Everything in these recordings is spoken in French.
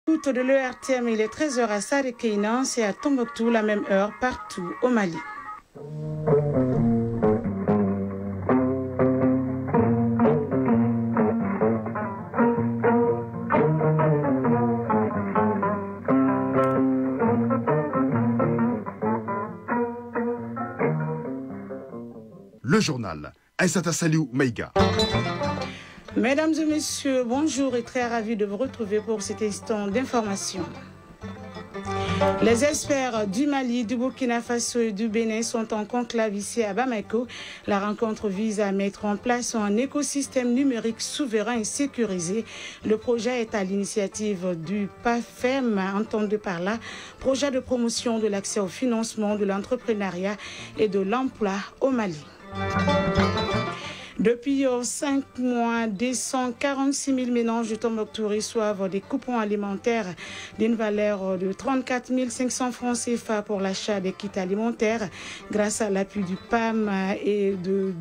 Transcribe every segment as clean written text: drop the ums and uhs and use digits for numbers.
Écoute de l'ERTM, il est 13h à Saré-Keinan, c'est à Tombouctou, la même heure partout au Mali. Le journal. Aïssata Saliou Maïga. Mesdames et messieurs, bonjour et très ravi de vous retrouver pour cet instant d'information. Les experts du Mali, du Burkina Faso et du Bénin sont en conclave ici à Bamako. La rencontre vise à mettre en place un écosystème numérique souverain et sécurisé. Le projet est à l'initiative du PAFEM, entendu par là, projet de promotion de l'accès au financement de l'entrepreneuriat et de l'emploi au Mali. Depuis 5 mois, 246 000 ménages de Tombouctou reçoivent des coupons alimentaires d'une valeur de 34 500 francs CFA pour l'achat des kits alimentaires grâce à l'appui du PAM et de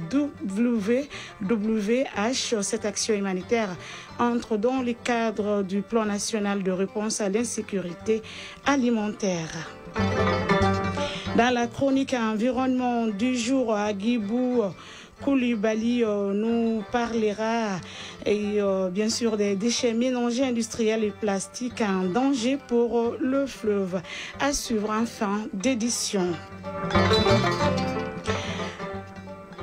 WWH. Cette action humanitaire entre dans le cadre du plan national de réponse à l'insécurité alimentaire. Dans la chronique environnement du jour, à Guibou, Koulibaly nous parlera bien sûr des déchets mélangés industriels et plastiques, un danger pour le fleuve. À suivre en fin d'édition.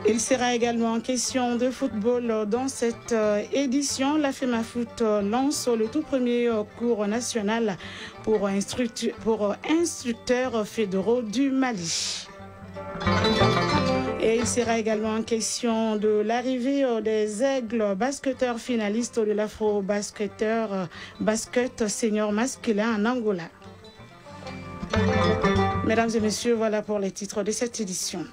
Il sera également en question de football dans cette édition. La FEMAFOOT lance le tout premier cours national pour instructeurs fédéraux du Mali. Et il sera également en question de l'arrivée des aigles basketteurs finalistes de l'Afro-basket senior masculin en Angola. Mesdames et messieurs, voilà pour les titres de cette édition.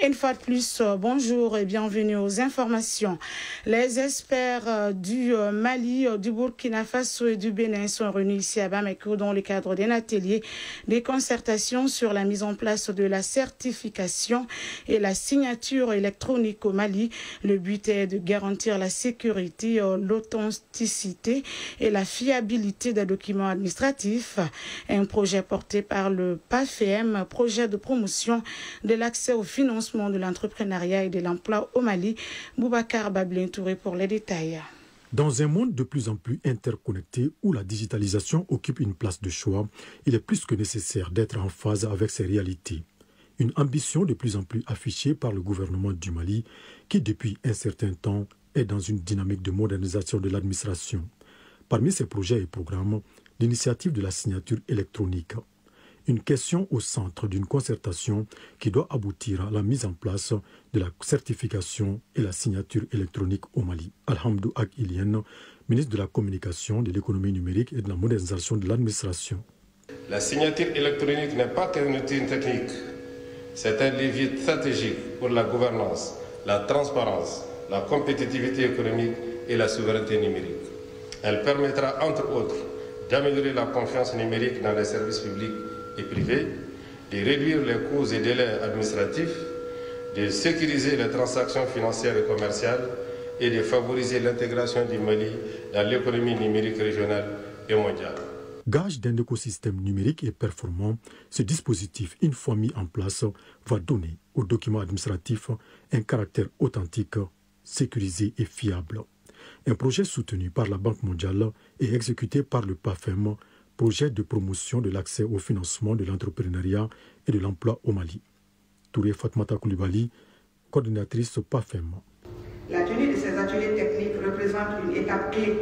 Une fois de plus, bonjour et bienvenue aux informations. Les experts du Mali, du Burkina Faso et du Bénin sont réunis ici à Bamako dans le cadre d'un atelier de concertation sur la mise en place de la certification et la signature électronique au Mali. Le but est de garantir la sécurité, l'authenticité et la fiabilité des documents administratifs. Un projet porté par le PAFEM, projet de promotion de l'accès au financement de l'entrepreneuriat et de l'emploi au Mali. Boubacar Bablin Touré pour les détails. Dans un monde de plus en plus interconnecté où la digitalisation occupe une place de choix, il est plus que nécessaire d'être en phase avec ces réalités. Une ambition de plus en plus affichée par le gouvernement du Mali qui, depuis un certain temps, est dans une dynamique de modernisation de l'administration. Parmi ces projets et programmes, l'initiative de la signature électronique. Une question au centre d'une concertation qui doit aboutir à la mise en place de la certification et la signature électronique au Mali. Alhamdou Ak Ilienne, ministre de la Communication, de l'économie numérique et de la modernisation de l'administration. La signature électronique n'est pas qu'un outil technique, c'est un levier stratégique pour la gouvernance, la transparence, la compétitivité économique et la souveraineté numérique. Elle permettra, entre autres, d'améliorer la confiance numérique dans les services publics et privés, de réduire les coûts et délais administratifs, de sécuriser les transactions financières et commerciales et de favoriser l'intégration du Mali dans l'économie numérique régionale et mondiale. Gage d'un écosystème numérique et performant, ce dispositif, une fois mis en place, va donner aux documents administratifs un caractère authentique, sécurisé et fiable. Un projet soutenu par la Banque mondiale et exécuté par le PAFEM, projet de promotion de l'accès au financement de l'entrepreneuriat et de l'emploi au Mali. Touré Fatmata Koulibaly, coordinatrice PAFEM. La tenue de ces ateliers techniques représente une étape clé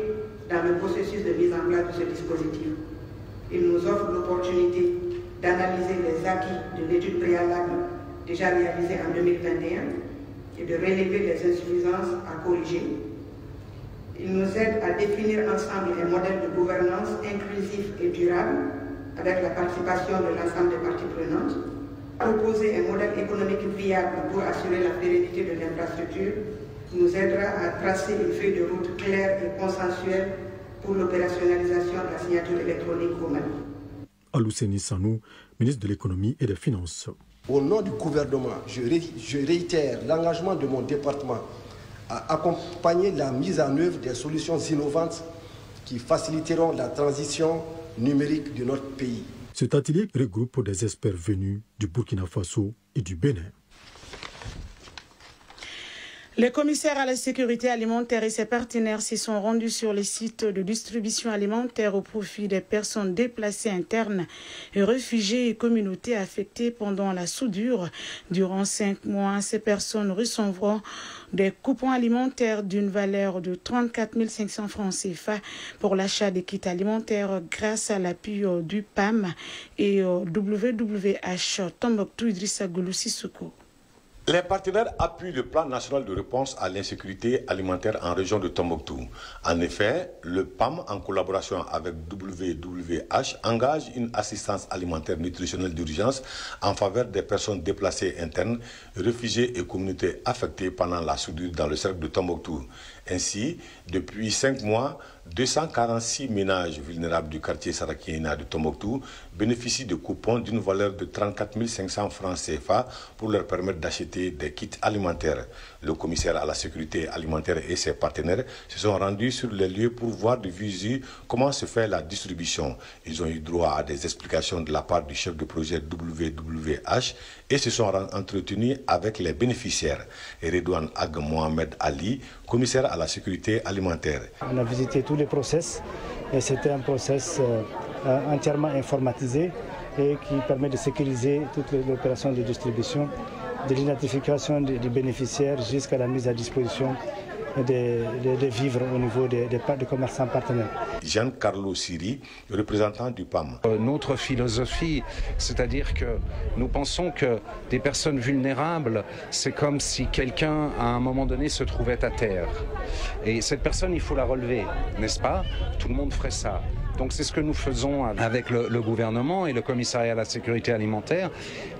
dans le processus de mise en place de ce dispositif. Il nous offre l'opportunité d'analyser les acquis de l'étude préalable déjà réalisée en 2021 et de relever les insuffisances à corriger. Il nous aide à définir ensemble un modèle de gouvernance inclusif et durable avec la participation de l'ensemble des parties prenantes, proposer un modèle économique viable pour assurer la pérennité de l'infrastructure, nous aidera à tracer une feuille de route claire et consensuelle pour l'opérationnalisation de la signature électronique au Mali. Alouseni Sanou, ministre de l'économie et des finances. Au nom du gouvernement, je réitère l'engagement de mon département à accompagner la mise en œuvre des solutions innovantes qui faciliteront la transition numérique de notre pays. Cet atelier regroupe des experts venus du Burkina Faso et du Bénin. Les commissaires à la sécurité alimentaire et ses partenaires s'y sont rendus sur les sites de distribution alimentaire au profit des personnes déplacées internes et réfugiés et communautés affectées pendant la soudure. Durant 5 mois, ces personnes recevront des coupons alimentaires d'une valeur de 34 500 francs CFA pour l'achat des kits alimentaires grâce à l'appui du PAM et WWH. Tombouctou Idrissa Goulou Sissoko. Les partenaires appuient le plan national de réponse à l'insécurité alimentaire en région de Tombouctou. En effet, le PAM, en collaboration avec WWH, engage une assistance alimentaire nutritionnelle d'urgence en faveur des personnes déplacées internes, réfugiés et communautés affectées pendant la soudure dans le cercle de Tombouctou. Ainsi, depuis 5 mois, 246 ménages vulnérables du quartier Sarakiena de Tombouctou bénéficient de coupons d'une valeur de 34 500 francs CFA pour leur permettre d'acheter des kits alimentaires. Le commissaire à la sécurité alimentaire et ses partenaires se sont rendus sur les lieux pour voir de visu comment se fait la distribution. Ils ont eu droit à des explications de la part du chef de projet WWH et se sont entretenus avec les bénéficiaires. Redouane Ag Mohamed Ali, commissaire à la sécurité alimentaire. On a visité tous les process et c'était un process entièrement informatisé et qui permet de sécuriser toute l'opération de distribution, de l'identification des bénéficiaires jusqu'à la mise à disposition des vivres au niveau des commerçants partenaires. Jean-Carlo Siri, représentant du PAM. Notre philosophie, c'est-à-dire que nous pensons que des personnes vulnérables, c'est comme si quelqu'un, à un moment donné, se trouvait à terre. Et cette personne, il faut la relever, n'est-ce pas? Tout le monde ferait ça. Donc c'est ce que nous faisons avec le gouvernement et le commissariat à la sécurité alimentaire.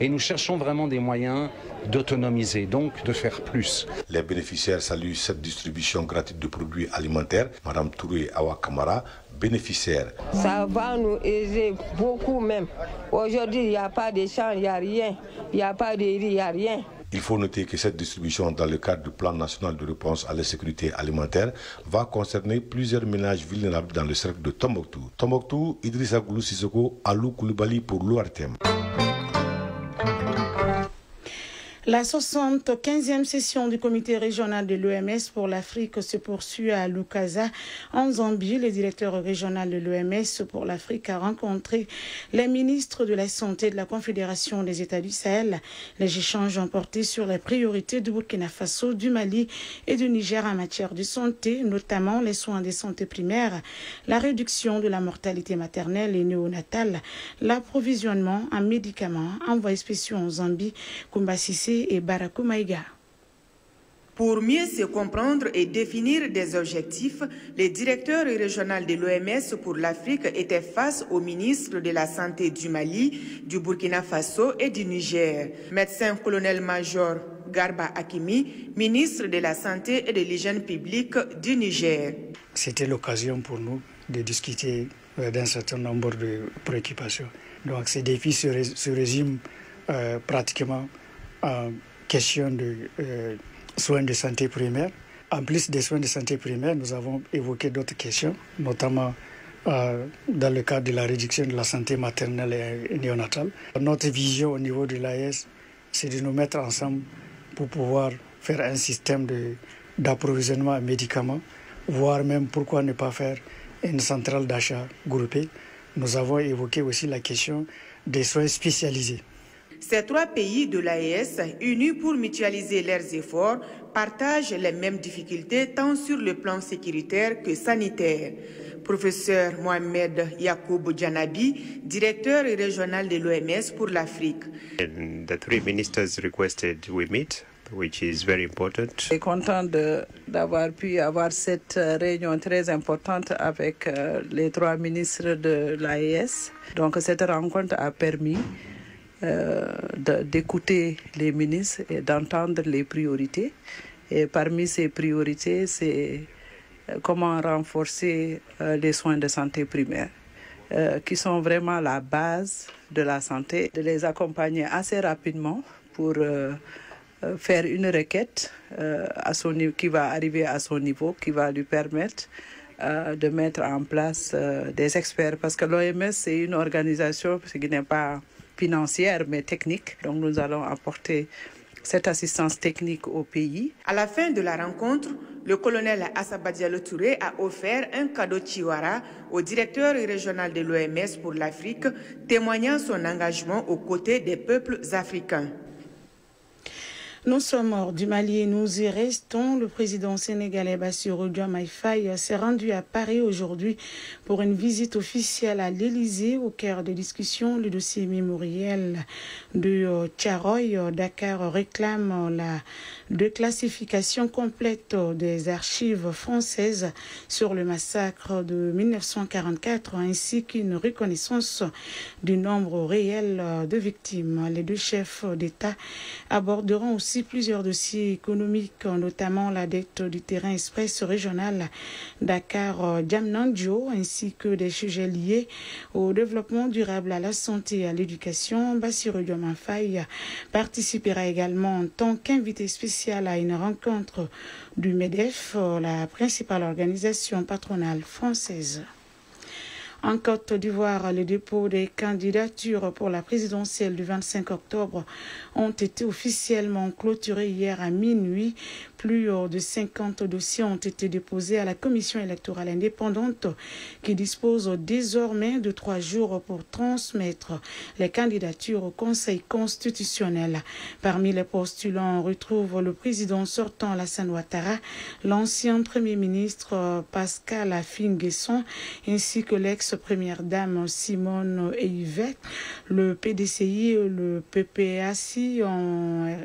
Et nous cherchons vraiment des moyens d'autonomiser, donc de faire plus. Les bénéficiaires saluent cette distribution gratuite de produits alimentaires. Madame Touré Awa Kamara, bénéficiaire. Ça va nous aider beaucoup même. Aujourd'hui, il n'y a pas de champs, il n'y a rien. Il n'y a pas de riz, il n'y a rien. Il faut noter que cette distribution dans le cadre du plan national de réponse à l'insécurité alimentaire va concerner plusieurs ménages vulnérables dans le cercle de Tombouctou. Tombouctou, Idrissa Goulou Sissoko, Alou Koulibaly pour l'ORTM. La 75e session du comité régional de l'OMS pour l'Afrique se poursuit à Lukasa, en Zambie. Le directeur régional de l'OMS pour l'Afrique a rencontré les ministres de la Santé de la Confédération des États du Sahel. Les échanges ont porté sur les priorités du Burkina Faso, du Mali et du Niger en matière de santé, notamment les soins de santé primaire, la réduction de la mortalité maternelle et néonatale, l'approvisionnement en médicaments, envoyés spéciaux en Zambie, Kumba Sissé et Barakou Maïga. Pour mieux se comprendre et définir des objectifs, le directeur régional de l'OMS pour l'Afrique était face au ministre de la Santé du Mali, du Burkina Faso et du Niger. Médecin colonel-major Garba Hakimi, ministre de la Santé et de l'Hygiène publique du Niger. C'était l'occasion pour nous de discuter d'un certain nombre de préoccupations. Donc ces défis se résument pratiquement en question de soins de santé primaire. En plus des soins de santé primaire, nous avons évoqué d'autres questions, notamment dans le cadre de la réduction de la santé maternelle et néonatale. Notre vision au niveau de l'AES, c'est de nous mettre ensemble pour pouvoir faire un système d'approvisionnement en médicaments, voire même pourquoi ne pas faire une centrale d'achat groupée. Nous avons évoqué aussi la question des soins spécialisés. Ces 3 pays de l'AES, unis pour mutualiser leurs efforts, partagent les mêmes difficultés tant sur le plan sécuritaire que sanitaire. Professeur Mohamed Yacoub Djanabi, directeur régional de l'OMS pour l'Afrique. The 3 ministers requested we meet, which is very important. Je suis content d'avoir pu avoir cette réunion très importante avec les 3 ministres de l'AES. Donc cette rencontre a permis d'écouter les ministres et d'entendre les priorités. Et parmi ces priorités, c'est comment renforcer les soins de santé primaire, qui sont vraiment la base de la santé, de les accompagner assez rapidement pour faire une requête qui va arriver à son niveau, qui va lui permettre de mettre en place des experts. Parce que l'OMS, c'est une organisation qui n'est pas financière, mais technique. Donc nous allons apporter cette assistance technique au pays. À la fin de la rencontre, le colonel Assaba Diallo Touré a offert un cadeau Chiwara au directeur régional de l'OMS pour l'Afrique, témoignant son engagement aux côtés des peuples africains. Nous sommes hors du Mali et nous y restons. Le président sénégalais Bassirou Diomaye Faye s'est rendu à Paris aujourd'hui pour une visite officielle à l'Élysée. Au cœur des discussions, le dossier mémoriel de Thiaroye. Dakar réclame la déclassification complète des archives françaises sur le massacre de 1944 ainsi qu'une reconnaissance du nombre réel de victimes. Les deux chefs d'État aborderont aussi plusieurs dossiers économiques, notamment la dette du terrain express régional Dakar-Diamniadio, ainsi que des sujets liés au développement durable, à la santé et à l'éducation. Bassirou Diomaye Faye participera également en tant qu'invité spécial à une rencontre du MEDEF, la principale organisation patronale française. En Côte d'Ivoire, les dépôts des candidatures pour la présidentielle du 25 octobre ont été officiellement clôturés hier à minuit. Plus de 50 dossiers ont été déposés à la commission électorale indépendante qui dispose désormais de 3 jours pour transmettre les candidatures au Conseil constitutionnel. Parmi les postulants, on retrouve le président sortant Alassane Ouattara, l'ancien Premier ministre Pascal Affi-N'Guesson, ainsi que l'ex-première dame Simone Eyvet. Le PDCI et le PPACI ont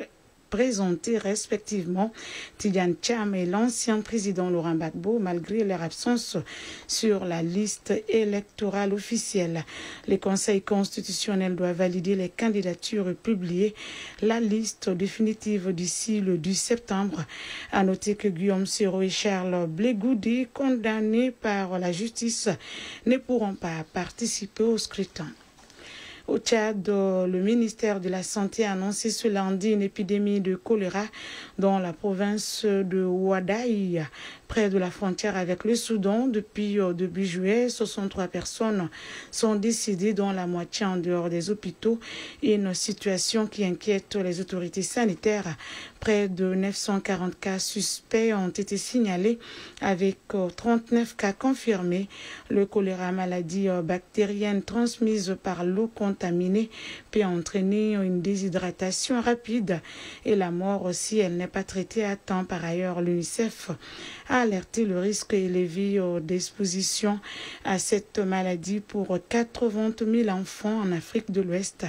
présenté respectivement Tidiane Cham et l'ancien président Laurent Gbagbo, malgré leur absence sur la liste électorale officielle. Les conseils constitutionnels doivent valider les candidatures et publier la liste définitive d'ici le 10 septembre. À noter que Guillaume Soro et Charles Blé-Goudé, condamnés par la justice, ne pourront pas participer au scrutin. Au Tchad, le ministère de la Santé a annoncé ce lundi une épidémie de choléra dans la province de Ouadaï, près de la frontière avec le Soudan. Depuis début juillet, 63 personnes sont décédées, dont la moitié en dehors des hôpitaux. Une situation qui inquiète les autorités sanitaires. Près de 940 cas suspects ont été signalés avec 39 cas confirmés. Le choléra, maladie bactérienne transmise par l'eau contaminée, peut entraîner une déshydratation rapide et la mort si elle n'est pas traitée à temps. Par ailleurs, l'UNICEF a alerté le risque élevé d'exposition à cette maladie pour 80 000 enfants en Afrique de l'Ouest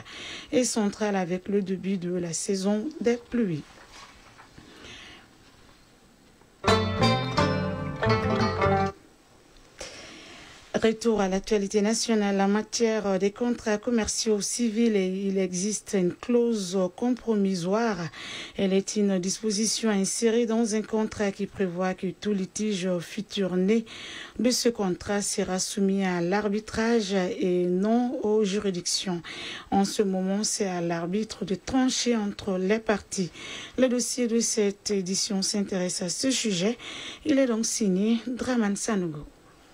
et centrale avec le début de la saison des pluies. Retour à l'actualité nationale en matière des contrats commerciaux civils. Il existe une clause compromissoire. Elle est une disposition insérée dans un contrat qui prévoit que tout litige futur né de ce contrat sera soumis à l'arbitrage et non aux juridictions. En ce moment, c'est à l'arbitre de trancher entre les parties. Le dossier de cette édition s'intéresse à ce sujet. Il est donc signé Draman Sanogo.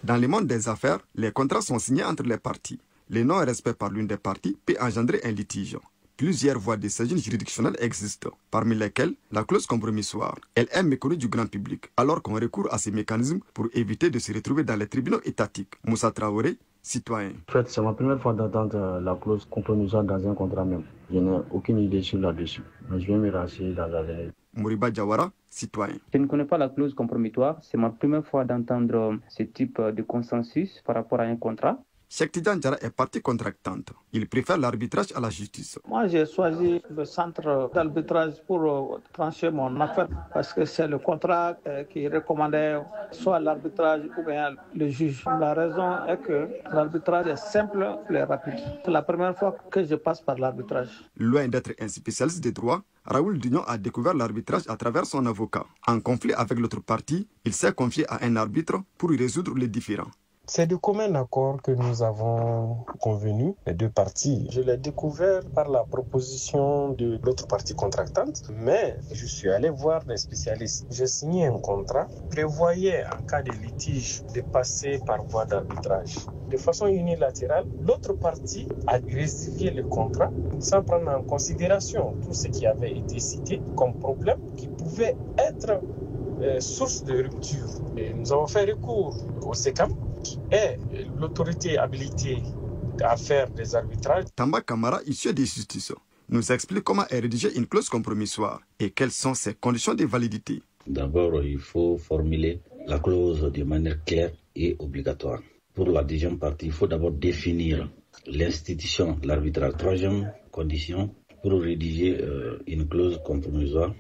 Dans le monde des affaires, les contrats sont signés entre les parties. Le non-respect par l'une des parties peut engendrer un litige. Plusieurs voies de saisine juridictionnelle existent, parmi lesquelles la clause compromissoire. Elle est méconnue du grand public, alors qu'on recourt à ces mécanismes pour éviter de se retrouver dans les tribunaux étatiques. Moussa Traoré, citoyen. En fait, c'est ma première fois d'entendre la clause compromissoire dans un contrat même. Je n'ai aucune idée sur là-dessus, mais je vais me renseigner dans l'avenir. Mouriba Diawara, citoyen. Je ne connais pas la clause compromissoire. C'est ma première fois d'entendre ce type de consensus par rapport à un contrat. Cheikh Tidiane Diarra est partie contractante. Il préfère l'arbitrage à la justice. Moi, j'ai choisi le centre d'arbitrage pour trancher mon affaire parce que c'est le contrat qui recommandait soit l'arbitrage ou bien le juge. La raison est que l'arbitrage est simple et rapide. C'est la première fois que je passe par l'arbitrage. Loin d'être un spécialiste des droits, Raoul Dignon a découvert l'arbitrage à travers son avocat. En conflit avec l'autre partie, il s'est confié à un arbitre pour y résoudre les différends. C'est de commun accord que nous avons convenu, les deux parties. Je l'ai découvert par la proposition de l'autre partie contractante, mais je suis allé voir des spécialistes. J'ai signé un contrat qui prévoyait, en cas de litige, de passer par voie d'arbitrage. De façon unilatérale, l'autre partie a résilié le contrat sans prendre en considération tout ce qui avait été cité comme problème qui pouvait être source de rupture. Et nous avons fait recours au SECAM, qui est l'autorité habilitée à faire des arbitrages. Tamba Kamara, issu des justices, nous explique comment est rédigée une clause compromissoire et quelles sont ses conditions de validité. D'abord, il faut formuler la clause de manière claire et obligatoire. Pour la deuxième partie, il faut d'abord définir l'institution de l'arbitrage. Troisième condition, pour rédiger une clause compromissoire,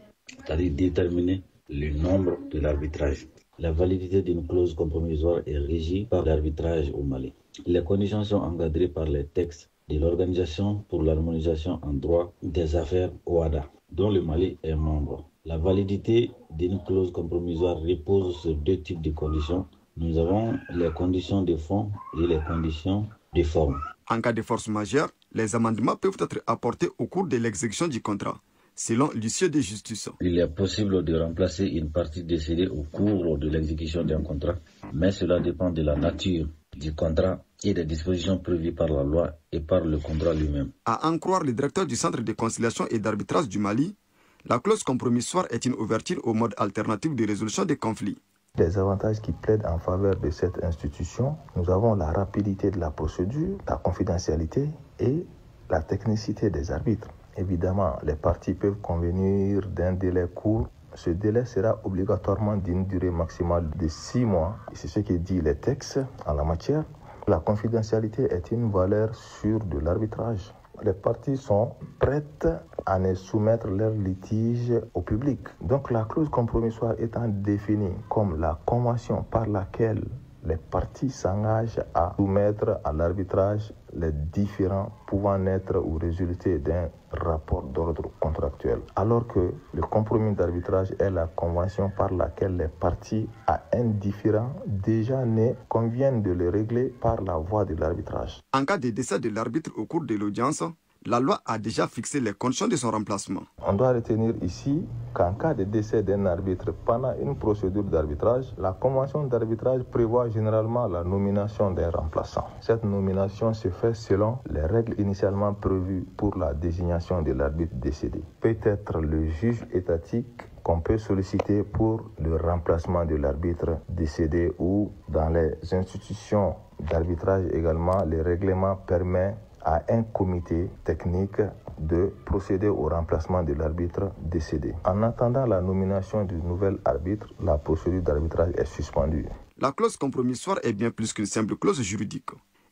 c'est-à-dire déterminer le nombre de l'arbitrage. La validité d'une clause compromissoire est régie par l'arbitrage au Mali. Les conditions sont encadrées par les textes de l'Organisation pour l'harmonisation en droit des affaires OHADA, dont le Mali est membre. La validité d'une clause compromissoire repose sur deux types de conditions. Nous avons les conditions de fond et les conditions de forme. En cas de force majeure, les amendements peuvent être apportés au cours de l'exécution du contrat, selon l'huissier de justice. Il est possible de remplacer une partie décédée au cours de l'exécution d'un contrat, mais cela dépend de la nature du contrat et des dispositions prévues par la loi et par le contrat lui-même. À en croire le directeur du Centre de conciliation et d'arbitrage du Mali, la clause compromissoire est une ouverture au mode alternatif de résolution des conflits. Les avantages qui plaident en faveur de cette institution, nous avons la rapidité de la procédure, la confidentialité et la technicité des arbitres. Évidemment, les parties peuvent convenir d'un délai court. Ce délai sera obligatoirement d'une durée maximale de 6 mois. C'est ce que dit les textes en la matière. La confidentialité est une valeur sûre de l'arbitrage. Les parties sont prêtes à ne soumettre leurs litiges au public. Donc la clause compromissoire étant définie comme la convention par laquelle les parties s'engagent à soumettre à l'arbitrage les différends pouvant naître ou résulter d'un rapport d'ordre contractuel. Alors que le compromis d'arbitrage est la convention par laquelle les parties à un différend déjà né conviennent de le régler par la voie de l'arbitrage. En cas de décès de l'arbitre au cours de l'audience, la loi a déjà fixé les conditions de son remplacement. On doit retenir ici qu'en cas de décès d'un arbitre pendant une procédure d'arbitrage, la convention d'arbitrage prévoit généralement la nomination d'un remplaçant. Cette nomination se fait selon les règles initialement prévues pour la désignation de l'arbitre décédé. Peut-être le juge étatique qu'on peut solliciter pour le remplacement de l'arbitre décédé ou dans les institutions d'arbitrage également, le règlement permet à un comité technique de procéder au remplacement de l'arbitre décédé. En attendant la nomination du nouvel arbitre, la procédure d'arbitrage est suspendue. La clause compromissoire est bien plus qu'une simple clause juridique.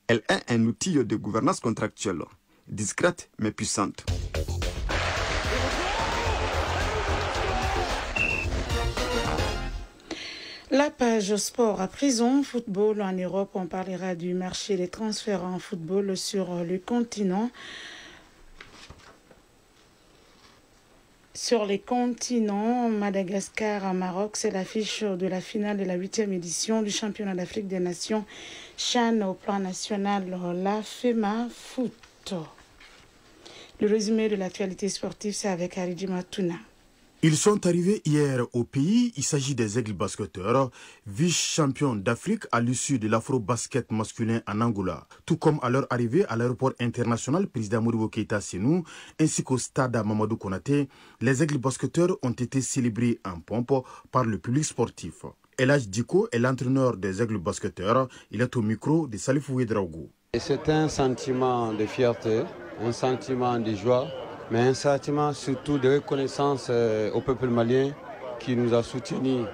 Elle est un outil de gouvernance contractuelle, discrète mais puissante. La page sport à prison, football en Europe, on parlera du marché des transferts en football sur le continent. Sur les continents, Madagascar, Maroc, c'est l'affiche de la finale de la 8e édition du championnat d'Afrique des Nations CHAN au plan national, la FEMA Foot. Le résumé de l'actualité sportive, c'est avec Aridi Matouna. Ils sont arrivés hier au pays. Il s'agit des Aigles basketteurs, vice-champions d'Afrique à l'issue de l'afro-basket masculin en Angola. Tout comme à leur arrivée à l'aéroport international président Modibo Keïta Sénou, ainsi qu'au stade Mamadou Konaté, les Aigles basketteurs ont été célébrés en pompe par le public sportif. Elhadj Diko est l'entraîneur des Aigles basketteurs. Il est au micro de Salif Ouedraogo. C'est un sentiment de fierté, un sentiment de joie, mais un sentiment surtout de reconnaissance au peuple malien qui nous a soutenus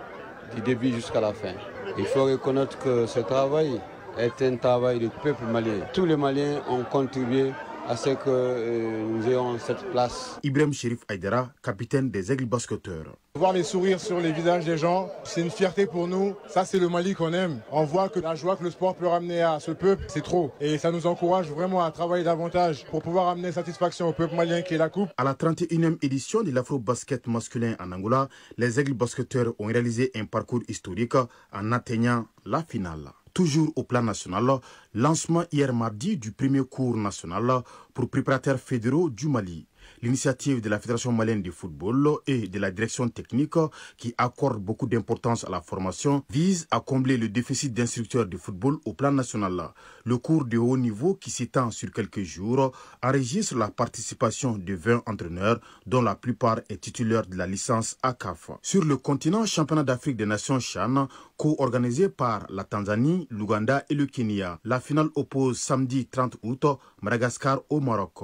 du début jusqu'à la fin. Il faut reconnaître que ce travail est un travail du peuple malien. Tous les Maliens ont contribué à ce que nous ayons cette place. Ibrahim Chérif Aïdara, capitaine des Aigles basketteurs. Voir les sourires sur les visages des gens, c'est une fierté pour nous. Ça, c'est le Mali qu'on aime. On voit que la joie que le sport peut ramener à ce peuple, c'est trop. Et ça nous encourage vraiment à travailler davantage pour pouvoir amener satisfaction au peuple malien qui est la coupe. À la 31e édition de l'afro-basket masculin en Angola, les Aigles basketteurs ont réalisé un parcours historique en atteignant la finale. Toujours au plan national, lancement hier mardi du premier cours national pour préparateurs fédéraux du Mali. L'initiative de la Fédération malienne de football et de la direction technique, qui accorde beaucoup d'importance à la formation, vise à combler le déficit d'instructeurs de football au plan national. Le cours de haut niveau, qui s'étend sur quelques jours, enregistre la participation de 20 entraîneurs, dont la plupart est titulaire de la licence ACAF. Sur le continent, championnat d'Afrique des Nations CHAN, co-organisé par la Tanzanie, l'Ouganda et le Kenya. La finale oppose samedi 30 août Madagascar au Maroc.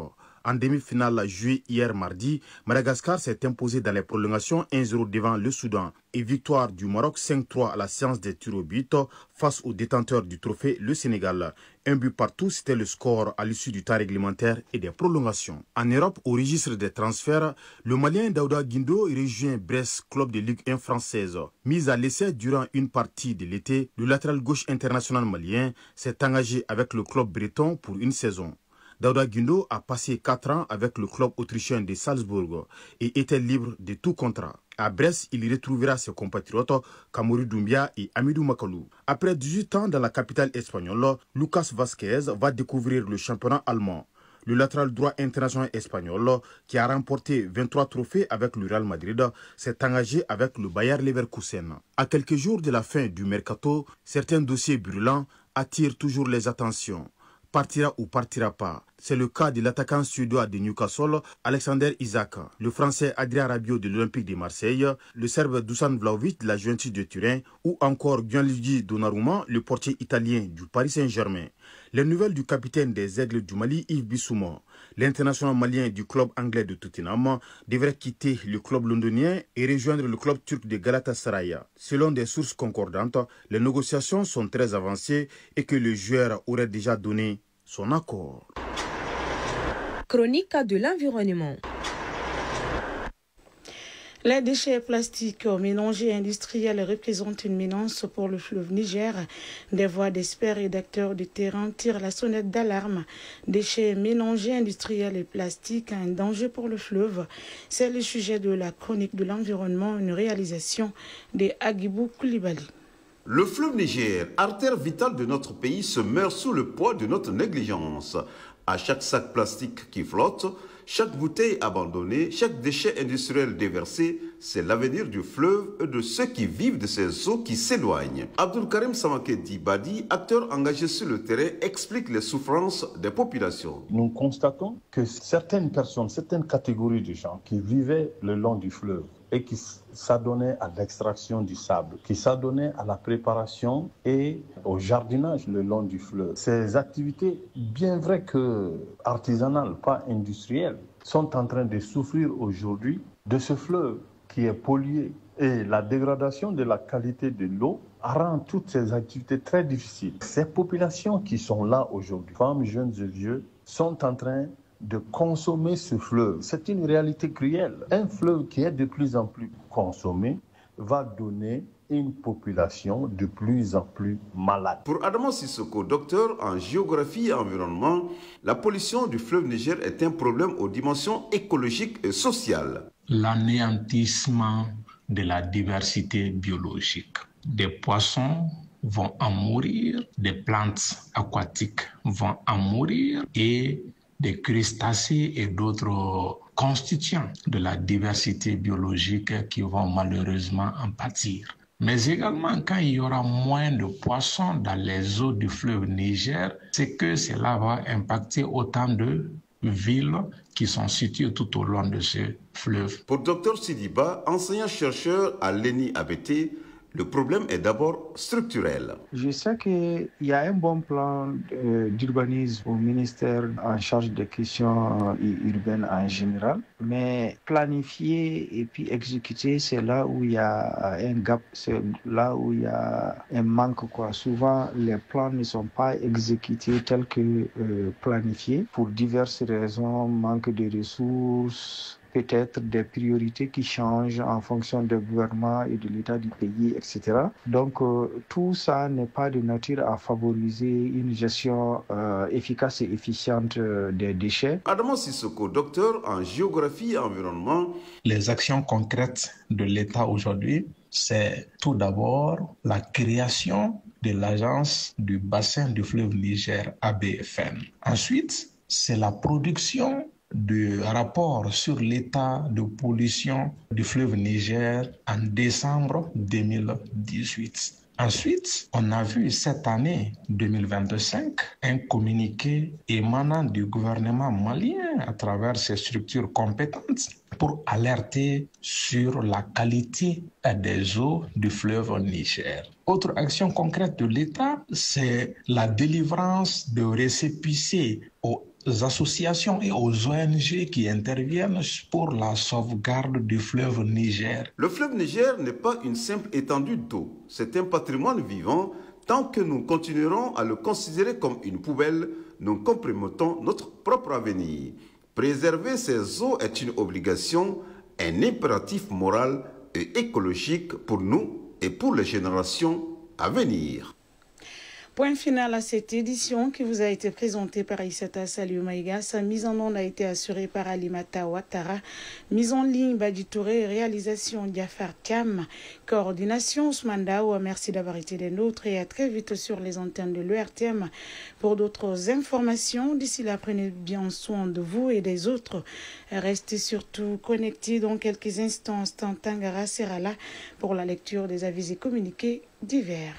En demi-finale jouée hier mardi, Madagascar s'est imposé dans les prolongations 1-0 devant le Soudan et victoire du Maroc 5-3 à la séance des tirs au but face au détenteur du trophée, le Sénégal. Un but partout, c'était le score à l'issue du temps réglementaire et des prolongations. En Europe, au registre des transferts, le Malien Daouda Guindo rejoint Brest, club de Ligue 1 française. Mis à l'essai durant une partie de l'été, le latéral gauche international malien s'est engagé avec le club breton pour une saison. Daouda Guindo a passé 4 ans avec le club autrichien de Salzbourg et était libre de tout contrat. À Brest, il retrouvera ses compatriotes Kamori Doumbia et Amidou Makalou. Après 18 ans dans la capitale espagnole, Lucas Vázquez va découvrir le championnat allemand. Le latéral droit international espagnol, qui a remporté 23 trophées avec le Real Madrid, s'est engagé avec le Bayer Leverkusen. À quelques jours de la fin du mercato, certains dossiers brûlants attirent toujours les attentions. Partira ou partira pas. C'est le cas de l'attaquant suédois de Newcastle, Alexander Isak, le français Adrien Rabiot de l'Olympique de Marseille, le serbe Dusan Vlahovic de la Juventus de Turin ou encore Gianluigi Donnarumma, le portier italien du Paris Saint-Germain. Les nouvelles du capitaine des Aigles du Mali, Yves Bissouma, l'international malien du club anglais de Tottenham, devrait quitter le club londonien et rejoindre le club turc de Galatasaray. Selon des sources concordantes, les négociations sont très avancées et que le joueur aurait déjà donné son accord. Chronique de l'environnement. Les déchets plastiques mélangés industriels représentent une menace pour le fleuve Niger. Des voix d'experts et d'acteurs de terrain tirent la sonnette d'alarme. Déchets mélangés industriels et plastiques, un danger pour le fleuve. C'est le sujet de la chronique de l'environnement, une réalisation de Agibou Koulibaly. Le fleuve Niger, artère vitale de notre pays, se meurt sous le poids de notre négligence. À chaque sac plastique qui flotte, chaque bouteille abandonnée, chaque déchet industriel déversé, c'est l'avenir du fleuve et de ceux qui vivent de ces eaux qui s'éloignent. Abdul Karim Samaké Badi, acteur engagé sur le terrain, explique les souffrances des populations. Nous constatons que certaines personnes, certaines catégories de gens qui vivaient le long du fleuve et qui s'adonnaient à l'extraction du sable, qui s'adonnaient à la préparation et au jardinage le long du fleuve. Ces activités, bien vrai que artisanales, pas industrielles, sont en train de souffrir aujourd'hui de ce fleuve qui est pollué. Et la dégradation de la qualité de l'eau rend toutes ces activités très difficiles. Ces populations qui sont là aujourd'hui, femmes, jeunes et vieux, sont en train de consommer ce fleuve. C'est une réalité cruelle. Un fleuve qui est de plus en plus consommé va donner une population de plus en plus malade. Pour Adama Sissoko, docteur en géographie et environnement, la pollution du fleuve Niger est un problème aux dimensions écologiques et sociales. L'anéantissement de la diversité biologique. Des poissons vont en mourir, des plantes aquatiques vont en mourir et des crustacés et d'autres constituants de la diversité biologique qui vont malheureusement en pâtir. Mais également, quand il y aura moins de poissons dans les eaux du fleuve Niger, c'est que cela va impacter autant de villes qui sont situées tout au long de ce fleuve. Pour Dr Sidiba, enseignant-chercheur à l'ENI-ABT, le problème est d'abord structurel. Je sais qu'il y a un bon plan d'urbanisme au ministère en charge des questions urbaines en général, mais planifier et puis exécuter, c'est là où il y a un gap, c'est là où il y a un manque. Souvent, les plans ne sont pas exécutés tels que planifiés pour diverses raisons, manque de ressources, peut-être des priorités qui changent en fonction du gouvernement et de l'état du pays, etc. Donc, tout ça n'est pas de nature à favoriser une gestion efficace et efficiente des déchets. Adama Sissoko, docteur en géographie et environnement. Les actions concrètes de l'État aujourd'hui c'est tout d'abord la création de l'agence du bassin du fleuve Niger, ABFN. Ensuite, c'est la production du rapport sur l'état de pollution du fleuve Niger en décembre 2018. Ensuite, on a vu cette année 2025 un communiqué émanant du gouvernement malien à travers ses structures compétentes pour alerter sur la qualité des eaux du fleuve Niger. Autre action concrète de l'État, c'est la délivrance de récépissés aux associations et aux ONG qui interviennent pour la sauvegarde du fleuve Niger. Le fleuve Niger n'est pas une simple étendue d'eau, c'est un patrimoine vivant. Tant que nous continuerons à le considérer comme une poubelle, nous compromettons notre propre avenir. Préserver ces eaux est une obligation, un impératif moral et écologique pour nous et pour les générations à venir. Point final à cette édition qui vous a été présentée par Issata Saliou Maïga. Sa mise en onde a été assurée par Alimata Ouattara. Mise en ligne, Badi Touré. Réalisation, Diafar Thiam. Coordination, Ousmane Dao. Merci d'avoir été des nôtres et à très vite sur les antennes de l'ERTM pour d'autres informations. D'ici là, prenez bien soin de vous et des autres. Restez surtout connectés. Dans quelques instants, Tangara sera là pour la lecture des avis et communiqués divers.